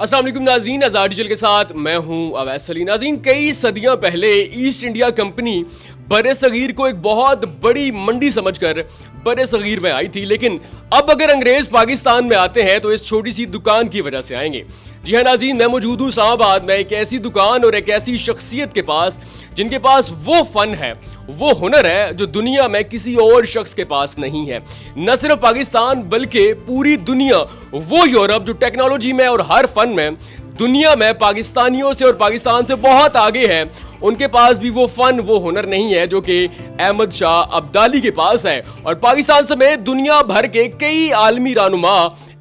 السلام علیکم ناظرین، آزاد ڈیجیٹل کے ساتھ میں ہوں اویس علی۔ ناظرین، کئی صدیاں پہلے ایسٹ انڈیا کمپنی بر صغیر کو ایک بہت بڑی منڈی سمجھ کر بر صغیر میں آئی تھی، لیکن اب اگر انگریز پاکستان میں آتے ہیں تو اس چھوٹی سی دکان کی وجہ سے آئیں گے۔ جی ہاں ناظرین، میں موجود ہوں اسلام آباد میں ایک ایسی دکان اور ایک ایسی شخصیت کے پاس جن کے پاس وہ فن ہے، وہ ہنر ہے جو دنیا میں کسی اور شخص کے پاس نہیں ہے۔ نہ صرف پاکستان بلکہ پوری دنیا، وہ یورپ جو ٹیکنالوجی میں اور ہر فن میں دنیا میں پاکستانیوں سے اور پاکستان سے بہت آگے ہے، ان کے پاس بھی وہ فن، وہ ہنر نہیں ہے جو کہ احمد شاہ ابدالی کے پاس ہے۔ اور پاکستان سمیت دنیا بھر کے کئی عالمی رہنما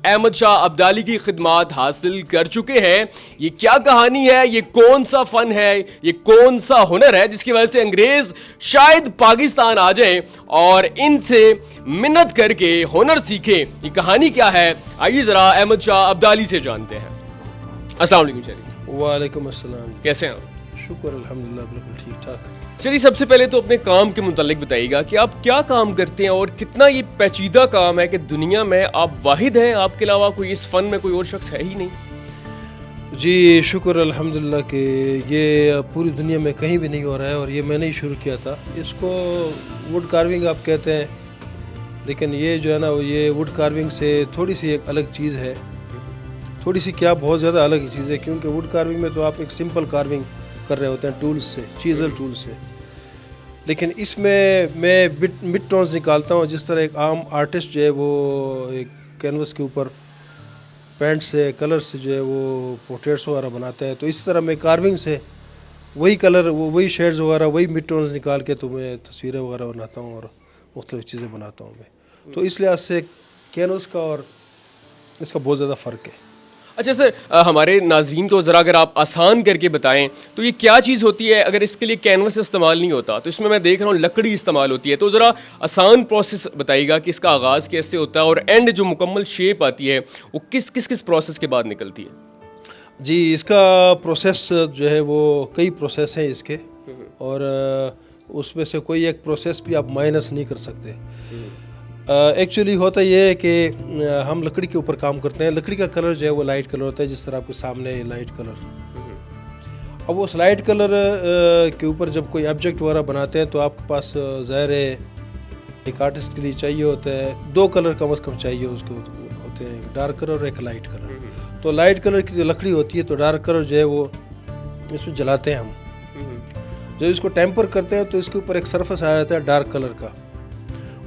احمد شاہ ابدالی کی خدمات حاصل کر چکے ہیں۔ یہ کیا کہانی ہے، یہ کون سا فن ہے، یہ کون سا ہنر ہے جس کی وجہ سے انگریز شاید پاکستان آ جائیں اور ان سے منت کر کے ہنر سیکھیں؟ یہ کہانی کیا ہے، آئیے ذرا احمد شاہ ابدالی سے جانتے ہیں۔ السلام علیکم شریف۔ وعلیکم السلام۔ کیسے ہیں آپ؟ شکر الحمدللہ، بالکل ٹھیک ٹھاک۔ چلیے سب سے پہلے تو اپنے کام کے متعلق بتائیے گا کہ آپ کیا کام کرتے ہیں اور کتنا یہ پیچیدہ کام ہے کہ دنیا میں آپ واحد ہیں، آپ کے علاوہ کوئی اس فن میں کوئی اور شخص ہے ہی نہیں۔ جی شکر الحمدللہ کہ یہ پوری دنیا میں کہیں بھی نہیں ہو رہا ہے، اور یہ میں نے ہی شروع کیا تھا۔ اس کو ووڈ کارونگ آپ کہتے ہیں، لیکن یہ جو ہے نا، یہ ووڈ کارونگ سے تھوڑی سی ایک الگ چیز ہے، تھوڑی سی کیا بہت زیادہ الگ چیز ہے، کیونکہ ووڈ کارونگ میں تو آپ ایک سمپل کارونگ کر رہے ہوتے ہیں ٹولز سے، چیزل ٹول سے، لیکن اس میں میں مڈ ٹونز نکالتا ہوں، جس طرح ایک عام آرٹسٹ جو ہے وہ ایک کینوس کے اوپر پینٹ سے کلر سے جو ہے وہ پورٹریٹس وغیرہ بناتا ہے، تو اس طرح میں کارونگ سے وہی کلر، وہی شیڈز وغیرہ، وہی مڈ ٹونز نکال کے تو میں تصویریں وغیرہ بناتا ہوں اور مختلف چیزیں بناتا ہوں میں۔ تو اس لحاظ سے کینوس کا اور اس کا بہت زیادہ فرق ہے۔ اچھا سر، ہمارے ناظرین کو ذرا اگر آپ آسان کر کے بتائیں تو یہ کیا چیز ہوتی ہے؟ اگر اس کے لیے کینوس استعمال نہیں ہوتا تو اس میں دیکھ رہا ہوں لکڑی استعمال ہوتی ہے، تو ذرا آسان پروسیس بتائیے گا کہ اس کا آغاز کیسے ہوتا ہے اور اینڈ جو مکمل شیپ آتی ہے وہ کس پروسیس کے بعد نکلتی ہے؟ جی اس کا پروسیس جو ہے وہ کئی پروسیس ہیں اس کے، اور اس میں سے کوئی ایک پروسیس بھی آپ مائنس نہیں کر سکتے۔ ایکچولی ہوتا یہ ہے کہ ہم لکڑی کے اوپر کام کرتے ہیں، لکڑی کا کلر جو ہے وہ لائٹ کلر ہوتا ہے، جس طرح آپ کے سامنے لائٹ کلر۔ اب اس لائٹ کلر کے اوپر جب کوئی آبجیکٹ وغیرہ بناتے ہیں تو آپ کے پاس ظاہر ہے ایک آرٹسٹ کے لیے چاہیے ہوتا ہے دو کلر کم از کم چاہیے، اس کے ہوتے ہیں ایک ڈارک کلر اور ایک لائٹ کلر۔ تو لائٹ کلر کی جو لکڑی ہوتی ہے تو ڈارک کلر جو ہے وہ اس میں جلاتے ہیں ہم، جب اس کو ٹیمپر کرتے ہیں تو اس کے اوپر ایک سرفس آ جاتا ہے ڈارک کلر کا۔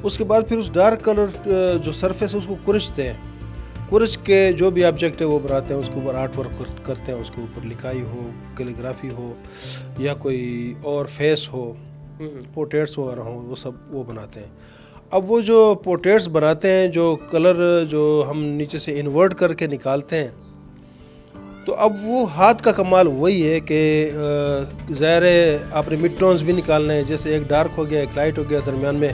اس کے بعد پھر اس ڈارک کلر جو سرفیس ہے اس کو کرچتے ہیں، کرچ کے جو بھی آبجیکٹ ہے وہ بناتے ہیں، اس کے اوپر آرٹ ورک کرتے ہیں، اس کے اوپر لکھائی ہو، کیلیگرافی ہو یا کوئی اور فیس ہو، پورٹریٹس وغیرہ ہوں، وہ سب وہ بناتے ہیں۔ اب وہ جو پورٹریٹس بناتے ہیں، جو کلر جو ہم نیچے سے انورٹ کر کے نکالتے ہیں، تو اب وہ ہاتھ کا کمال وہی ہے کہ ظاہر ہے آپ نے مڈ ٹونز بھی نکالنے ہیں، جیسے ایک ڈارک ہو گیا ایک لائٹ ہو گیا، درمیان میں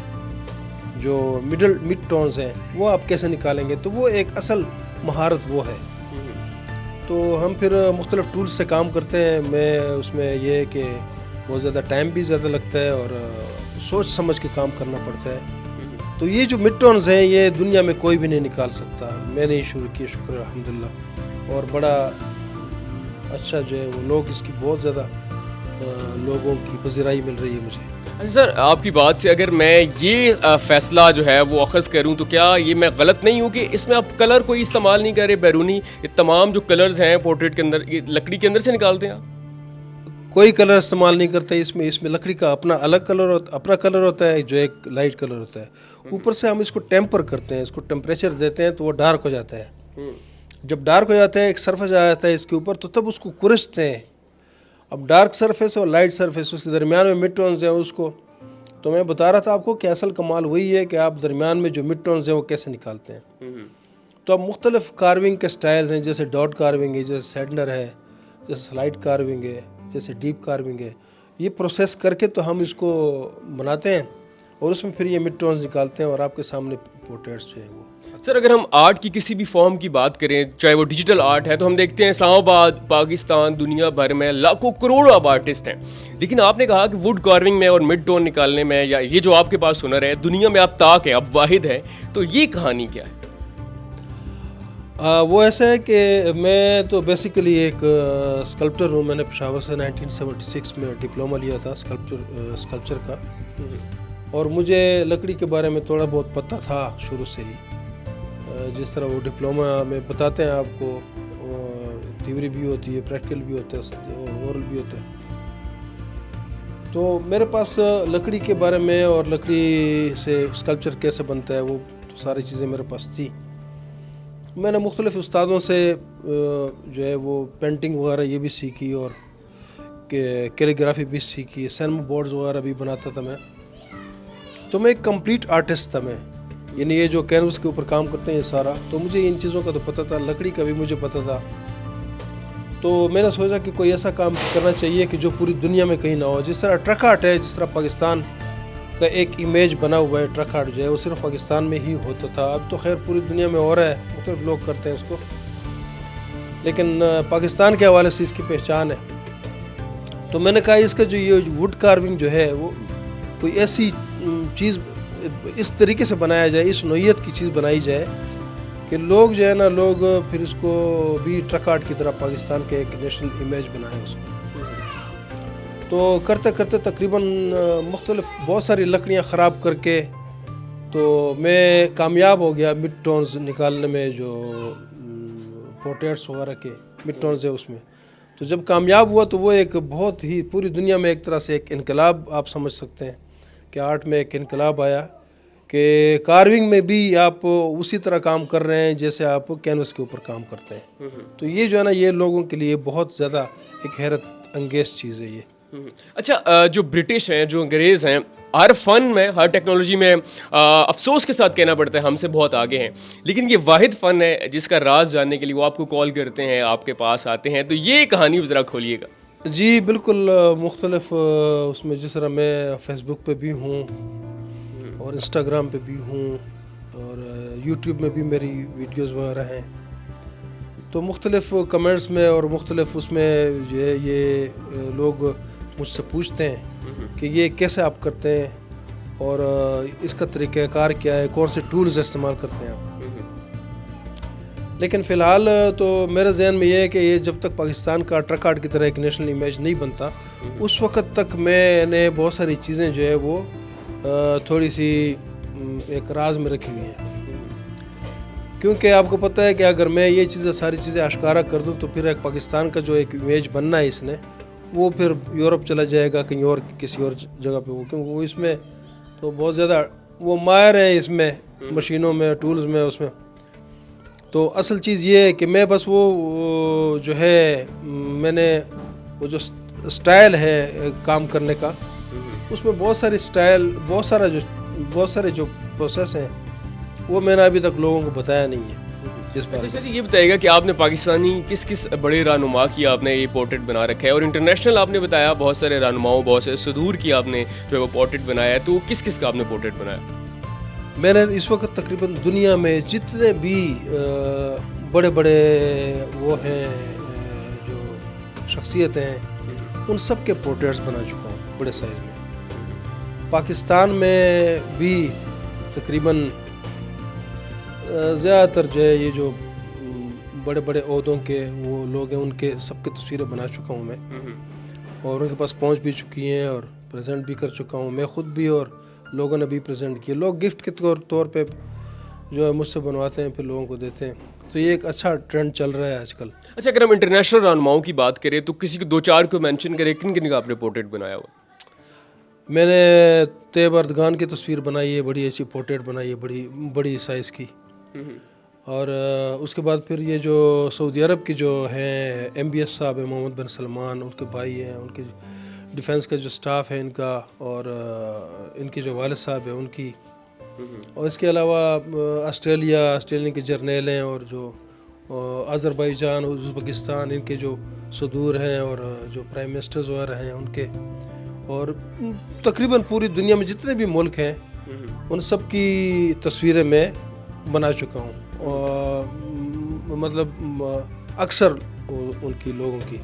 جو مڈ ٹونز ہیں وہ آپ کیسے نکالیں گے، تو وہ ایک اصل مہارت وہ ہے۔ تو ہم پھر مختلف ٹولز سے کام کرتے ہیں، میں اس میں یہ ہے کہ بہت زیادہ ٹائم بھی زیادہ لگتا ہے اور سوچ سمجھ کے کام کرنا پڑتا ہے۔ تو یہ جو مڈ ٹونز ہیں یہ دنیا میں کوئی بھی نہیں نکال سکتا، میں نے ہی شروع کیا، شکر الحمدللہ، اور بڑا اچھا جو ہے وہ لوگ اس کی بہت زیادہ لوگوں کی پذیرائی مل رہی ہے مجھے۔ اچھا سر، آپ کی بات سے اگر میں یہ فیصلہ جو ہے وہ اخذ کروں تو کیا یہ میں غلط نہیں ہوں کہ اس میں آپ کلر کوئی استعمال نہیں کر رہے بیرونی؟ یہ تمام جو کلرز ہیں پورٹریٹ کے اندر یہ لکڑی کے اندر سے نکالتے ہیں آپ؟ کوئی کلر استعمال نہیں کرتے اس میں لکڑی کا اپنا الگ کلر اپنا کلر ہوتا ہے جو ایک لائٹ کلر ہوتا ہے، اوپر سے ہم اس کو ٹیمپر کرتے ہیں، اس کو ٹیمپریچر دیتے ہیں تو وہ ڈارک ہو جاتا ہے۔ جب ڈارک ہو جاتا ہے ایک سرفیس آ جاتا ہے اس کے اوپر، تو تب اس کو کرچتے ہیں۔ اب ڈارک سرفیس اور لائٹ سرفیس، اس کے درمیان میں مڈ ٹونز ہیں، اس کو تو میں بتا رہا تھا آپ کو کہ اصل کمال وہی ہے کہ آپ درمیان میں جو مڈ ٹونز ہیں وہ کیسے نکالتے ہیں۔ تو اب مختلف کارونگ کے سٹائلز ہیں، جیسے ڈاٹ کارونگ ہے، جیسے سیڈنر ہے، جیسے سلائڈ کارونگ ہے، جیسے ڈیپ کارونگ ہے۔ یہ پروسیس کر کے تو ہم اس کو بناتے ہیں اور اس میں پھر یہ مڈ ٹونز نکالتے ہیں اور آپ کے سامنے پورٹریٹس جو ہیں وہ۔ سر اگر ہم آرٹ کی کسی بھی فارم کی بات کریں، چاہے وہ ڈیجیٹل آرٹ ہے، تو ہم دیکھتے ہیں اسلام آباد، پاکستان، دنیا بھر میں لاکھوں کروڑوں اب آرٹسٹ ہیں، لیکن آپ نے کہا کہ ووڈ کارونگ میں اور مڈ ٹون نکالنے میں، یا یہ جو آپ کے پاس ہنر ہے دنیا میں آپ تاک ہیں، اب واحد ہے، تو یہ کہانی کیا ہے؟ وہ ایسا ہے کہ میں تو بیسیکلی ایک اسکلپٹر ہوں. میں نے پشاور سے 1976 میں ڈپلومہ لیا تھا اسکلپچر کا, اور مجھے لکڑی کے بارے میں تھوڑا بہت پتہ تھا شروع سے ہی. جس طرح وہ ڈپلومہ میں بتاتے ہیں آپ کو, تھیوری بھی ہوتی ہے, پریکٹیکل بھی ہوتا ہے, اورل بھی ہوتا ہے. تو میرے پاس لکڑی کے بارے میں اور لکڑی سے اسکلپچر کیسے بنتا ہے وہ تو ساری چیزیں میرے پاس تھی. میں نے مختلف استادوں سے جو ہے وہ پینٹنگ وغیرہ یہ بھی سیکھی, اور کیلیگرافی بھی سیکھی, سینما بورڈز وغیرہ بھی بناتا تھا میں. تو میں ایک کمپلیٹ آرٹسٹ تھا میں, یعنی یہ جو کینوس کے اوپر کام کرتے ہیں یہ سارا, تو مجھے ان چیزوں کا تو پتہ تھا, لکڑی کا بھی مجھے پتہ تھا. تو میں نے سوچا کہ کوئی ایسا کام کرنا چاہیے کہ جو پوری دنیا میں کہیں نہ ہو. جس طرح ٹرک آرٹ ہے, جس طرح پاکستان کا ایک امیج بنا ہوا ہے ٹرک آرٹ جو ہے, وہ صرف پاکستان میں ہی ہوتا تھا. اب تو خیر پوری دنیا میں ہو رہا ہے, مختلف لوگ کرتے ہیں اس کو, لیکن پاکستان کے حوالے سے اس کی پہچان ہے. تو میں نے کہا اس کا جو یہ ووڈ کارونگ جو ہے وہ کوئی ایسی چیز اس طریقے سے بنایا جائے, اس نوعیت کی چیز بنائی جائے کہ لوگ جو ہے نا, لوگ پھر اس کو بھی ٹرک آرٹ کی طرح پاکستان کے ایک نیشنل امیج بنائیں اس کو. تو کرتے کرتے تقریباً مختلف بہت ساری لکڑیاں خراب کر کے تو میں کامیاب ہو گیا مڈ ٹونز نکالنے میں, جو پورٹریٹس وغیرہ کے مڈ ٹونز ہے اس میں. تو جب کامیاب ہوا تو وہ ایک بہت ہی پوری دنیا میں ایک طرح سے ایک انقلاب آپ سمجھ سکتے ہیں کہ آرٹ میں ایک انقلاب آیا, کہ کارونگ میں بھی آپ اسی طرح کام کر رہے ہیں جیسے آپ کینوس کے اوپر کام کرتے ہیں. تو یہ جو ہے نا, یہ لوگوں کے لیے بہت زیادہ ایک حیرت انگیز چیز ہے یہ. اچھا, جو برٹش ہیں, جو انگریز ہیں, ہر فن میں, ہر ٹیکنالوجی میں افسوس کے ساتھ کہنا پڑتا ہے ہم سے بہت آگے ہیں, لیکن یہ واحد فن ہے جس کا راز جاننے کے لیے وہ آپ کو کال کرتے ہیں, آپ کے پاس آتے ہیں. تو یہ کہانی ذرا کھولیے گا. جی بالکل, مختلف اس میں جس طرح میں فیس بک پہ بھی ہوں اور انسٹاگرام پہ بھی ہوں اور یوٹیوب میں بھی میری ویڈیوز وغیرہ ہیں, تو مختلف کمنٹس میں اور مختلف اس میں یہ لوگ مجھ سے پوچھتے ہیں کہ یہ کیسے آپ کرتے ہیں اور اس کا طریقہ کار کیا ہے, کون سے ٹولز استعمال کرتے ہیں آپ. لیکن فی الحال تو میرے ذہن میں یہ ہے کہ یہ جب تک پاکستان کا ٹرک آرٹ کی طرح ایک نیشنل امیج نہیں بنتا, اس وقت تک میں نے بہت ساری چیزیں جو ہے وہ تھوڑی سی ایک راز میں رکھی ہوئی ہیں. کیونکہ آپ کو پتہ ہے کہ اگر میں یہ چیزیں ساری چیزیں اشکارا کر دوں تو پھر ایک پاکستان کا جو ایک امیج بننا ہے اس نے, وہ پھر یورپ چلا جائے گا, کہیں اور کسی اور جگہ پہ, وہ کیونکہ وہ اس میں تو بہت زیادہ وہ ماہر ہیں اس میں, مشینوں میں, ٹولز میں, اس میں. تو اصل چیز یہ ہے کہ میں بس وہ جو ہے میں نے وہ جو سٹائل ہے کام کرنے کا, اس میں بہت ساری سٹائل, بہت سارے جو پروسیس ہیں وہ میں نے ابھی تک لوگوں کو بتایا نہیں ہے. اچھا جی, یہ بتائیے گا کہ آپ نے پاکستانی کس بڑے رہنما کی آپ نے یہ پورٹریٹ بنا رکھا ہے, اور انٹرنیشنل آپ نے بتایا بہت سارے رہنماؤں, بہت سے صدور کی آپ نے جو ہے وہ پورٹریٹ بنایا ہے, تو کس کا آپ نے پورٹریٹ بنایا؟ میں نے اس وقت تقریباً دنیا میں جتنے بھی بڑے بڑے وہ ہیں جو شخصیتیں ہیں, ان سب کے پورٹریٹس بنا چکا ہوں بڑے سائز میں. پاکستان میں بھی تقریباً زیادہ تر جو ہے یہ جو بڑے بڑے عہدوں کے وہ لوگ ہیں, ان کے سب کی تصویریں بنا چکا ہوں میں, اور ان کے پاس پہنچ بھی چکی ہیں اور پریزنٹ بھی کر چکا ہوں میں خود بھی, اور لوگوں نے بھی پریزنٹ کیے. لوگ گفٹ کے طور پہ جو ہے مجھ سے بنواتے ہیں, پھر لوگوں کو دیتے ہیں. تو یہ ایک اچھا ٹرینڈ چل رہا ہے آج کل. اچھا, اگر ہم انٹرنیشنل رہنماؤں کی بات کریں تو کسی کو 2-4 کو مینشن کریں, کن کا آپ نے پورٹریٹ بنایا ہوا؟ میں نے طیب اردگان کی تصویر بنائی ہے, بڑی اچھی پورٹریٹ بنائی ہے, بڑی سائز کی. اور اس کے بعد پھر یہ جو سعودی عرب کی جو ہیں MBS صاحب ہیں, محمد بن سلمان, ان کے بھائی ہیں, ان کے ڈیفنس کا جو سٹاف ہے ان کا, اور ان کے جو والد صاحب ہیں ان کی, اور اس کے علاوہ آسٹریلین کے جرنیل ہیں, اور جو آذربائیجان, ازبکستان, ان کے جو صدور ہیں, اور جو پرائم منسٹرز وغیرہ ہیں ان کے, اور تقریباً پوری دنیا میں جتنے بھی ملک ہیں ان سب کی تصویریں میں بنا چکا ہوں, اور مطلب اکثر ان کی لوگوں کی.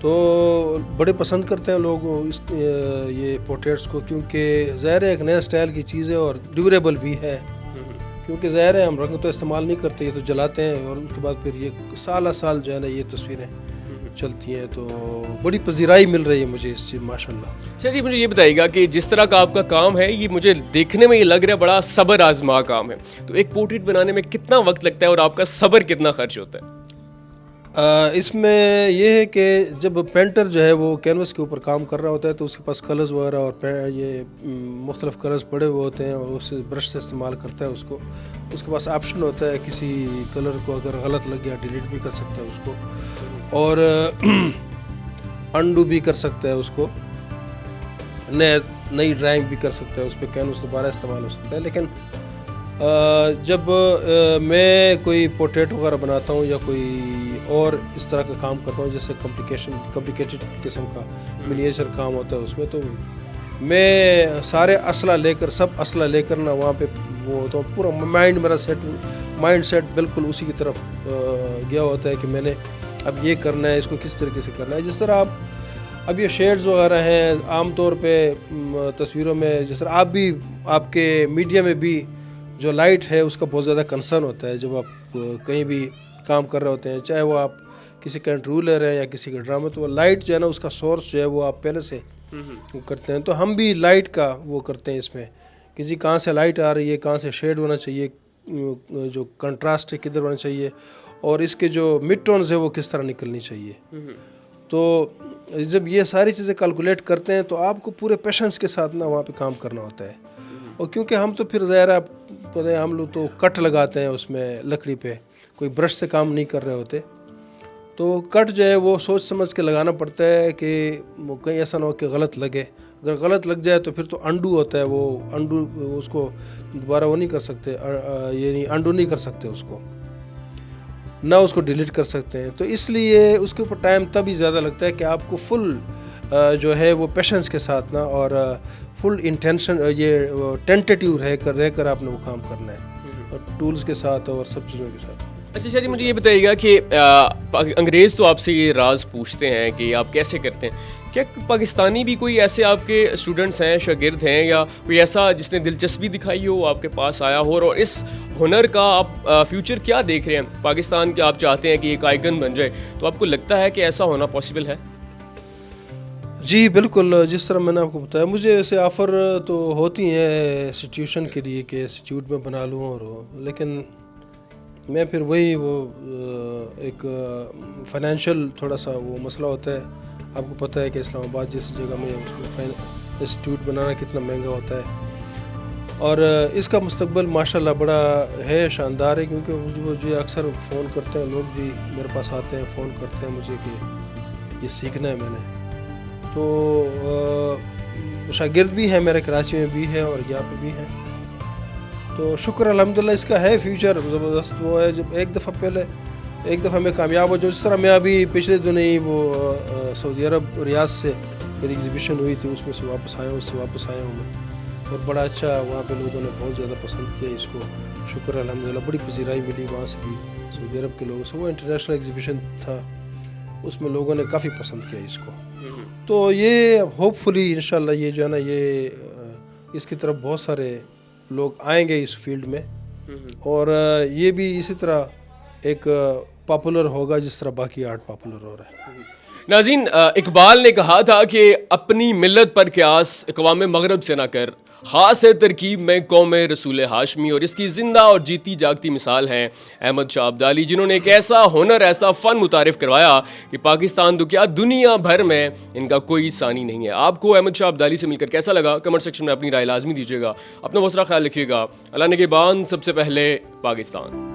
تو بڑے پسند کرتے ہیں لوگ یہ پورٹریٹس کو, کیونکہ ظاہر ایک نئے سٹائل کی چیز ہے اور ڈیوریبل بھی ہے, کیونکہ ظاہر ہے ہم رنگ تو استعمال نہیں کرتے, یہ تو جلاتے ہیں اور اس کے بعد پھر یہ سالہ سال جو ہے نا یہ تصویریں چلتی ہیں. تو بڑی پذیرائی مل رہی ہے مجھے اس چیز ماشاء اللہ. اچھا جی, مجھے یہ بتائیے گا کہ جس طرح کا آپ کا کام ہے یہ مجھے دیکھنے میں یہ لگ رہا ہے بڑا صبر آزما کام ہے, تو ایک پورٹریٹ بنانے میں کتنا وقت لگتا ہے اور آپ کا صبر کتنا خرچ ہوتا ہے؟ اس میں یہ ہے کہ جب پینٹر جو ہے وہ کینوس کے اوپر کام کر رہا ہوتا ہے تو اس کے پاس کلرز وغیرہ اور یہ مختلف کلرز پڑے ہوئے ہوتے ہیں اور اس برش سے استعمال کرتا ہے اس کو. اس کے پاس آپشن ہوتا ہے کسی کلر کو اگر غلط لگ گیا ڈیلیٹ بھی کر سکتا ہے اس کو, اور انڈو بھی کر سکتا ہے اس کو, نئی ڈرائنگ بھی کر سکتا ہے اس پہ, کینوس دوبارہ استعمال ہو سکتا ہے. لیکن جب میں کوئی پورٹریٹ وغیرہ بناتا ہوں یا کوئی اور اس طرح کا کام کرتا ہوں جیسے کمپلیکیٹڈ قسم کا منیچر کام ہوتا ہے اس میں, تو میں سارے سب اسلحہ لے کر نا وہاں پہ وہ ہوتا ہوں. پورا مائنڈ سیٹ بالکل اسی کی طرف گیا ہوتا ہے کہ میں نے اب یہ کرنا ہے, اس کو کس طریقے سے کرنا ہے. جس طرح اب یہ شیڈز وغیرہ ہیں عام طور پہ تصویروں میں, جس طرح آپ کے میڈیا میں بھی جو لائٹ ہے اس کا بہت زیادہ کنسرن ہوتا ہے جب آپ کہیں بھی کام کر رہے ہوتے ہیں, چاہے وہ آپ کسی کا انٹرویو لے رہے ہیں یا کسی کا ڈرامہ, تو وہ لائٹ جو ہے نا اس کا سورس جو ہے وہ آپ پہلے سے کرتے ہیں. تو ہم بھی لائٹ کا وہ کرتے ہیں اس میں کہ جی کہاں سے لائٹ آ رہی ہے, کہاں سے شیڈ ہونا چاہیے, جو کنٹراسٹ ہے کدھر ہونا چاہیے, اور اس کے جو مڈ ٹونز ہے وہ کس طرح نکلنی چاہیے. تو جب یہ ساری چیزیں کیلکولیٹ کرتے ہیں تو آپ کو پورے پیشنس کے ساتھ نا وہاں پہ کام کرنا ہوتا ہے. اور کیونکہ ہم تو پھر ظاہر ہے ہم لوگ تو کٹ لگاتے ہیں اس میں لکڑی پہ, کوئی برش سے کام نہیں کر رہے ہوتے, تو کٹ جو ہے وہ سوچ سمجھ کے لگانا پڑتا ہے کہ کہیں ایسا نہ ہو کہ غلط لگے. اگر غلط لگ جائے تو پھر تو انڈو ہوتا ہے, وہ انڈو اس کو دوبارہ وہ نہیں کر سکتے, یعنی انڈو نہیں کر سکتے اس کو, نہ اس کو ڈیلیٹ کر سکتے ہیں. تو اس لیے اس کے اوپر ٹائم تبھی زیادہ لگتا ہے کہ آپ کو فل جو ہے وہ پیشنس کے ساتھ نا اور فل انٹینشن یہ ٹینٹیٹیو رہ کر آپ نے وہ کام کرنا ہے, اور ٹولز کے ساتھ اور سب چیزوں کے ساتھ. اچھا شاہ جی, مجھے یہ بتائیے گا کہ انگریز تو آپ سے یہ راز پوچھتے ہیں کہ آپ کیسے کرتے ہیں, کیا پاکستانی بھی کوئی ایسے آپ کے اسٹوڈنٹس ہیں, شاگرد ہیں, یا کوئی ایسا جس نے دلچسپی دکھائی ہو آپ کے پاس آیا ہو, اور اس ہنر کا آپ فیوچر کیا دیکھ رہے ہیں پاکستان کے, آپ چاہتے ہیں کہ ایک آئیکن بن جائے, تو آپ کو لگتا ہے کہ ایسا ہونا پاسبل ہے؟ جی بالکل, جس طرح میں نے آپ کو بتایا مجھے ایسے آفر تو ہوتی ہیں انسٹیٹیوشن کے لیے کہ انسٹیٹیوٹ میں بنا لوں, اور لیکن میں پھر وہی وہ ایک فائنینشیل تھوڑا سا وہ مسئلہ ہوتا ہے. آپ کو پتہ ہے کہ اسلام آباد جیسی جگہ میں انسٹیٹیوٹ بنانا کتنا مہنگا ہوتا ہے, اور اس کا مستقبل ماشاءاللہ بڑا ہے, شاندار ہے, کیونکہ مجھے اکثر فون کرتے ہیں لوگ, بھی میرے پاس آتے ہیں فون کرتے ہیں مجھے کہ یہ سیکھنا ہے میں نے. تو شاگرد بھی ہیں میرے, کراچی میں بھی ہے اور یہاں پہ بھی ہیں. تو شکر الحمدللہ اس کا ہے فیوچر زبردست. وہ ہے جب ایک دفعہ میں کامیاب ہو جاؤں, جس طرح میں ابھی پچھلے دنوں ہی وہ سعودی عرب ریاض سے میری ایگزیبیشن ہوئی تھی, اس میں سے واپس آیا ہوں میں, اور بڑا اچھا وہاں پہ لوگوں نے بہت زیادہ پسند کیا اس کو. شکر الحمدللہ, بڑی پذیرائی ملی وہاں سے بھی سعودی عرب کے لوگوں سے. وہ انٹرنیشنل ایگزیبیشن تھا, اس میں لوگوں نے کافی پسند کیا اس کو. تو یہ ہوپ فلی انشاءاللہ یہ جو ہے نا یہ اس کی طرف بہت سارے لوگ آئیں گے اس فیلڈ میں, اور یہ بھی اسی طرح ایک پاپولر ہوگا جس طرح باقی آرٹ پاپولر ہو رہا ہے. ناظرین, اقبال نے کہا تھا کہ اپنی ملت پر قیاس اقوام مغرب سے نہ کر, خاص ہے ترکیب میں قوم رسول ہاشمی. اور اس کی زندہ اور جیتی جاگتی مثال ہیں احمد شاہ عبدالی, جنہوں نے ایک ایسا ہنر, ایسا فن متعارف کروایا کہ پاکستان تو کیا دنیا بھر میں ان کا کوئی ثانی نہیں ہے. آپ کو احمد شاہ عبدالی سے مل کر کیسا لگا؟ کمنٹ سیکشن میں اپنی رائے لازمی دیجیے گا. اپنا بہت سارا خیال رکھیے گا. اللہ نگہبان. سب سے پہلے پاکستان.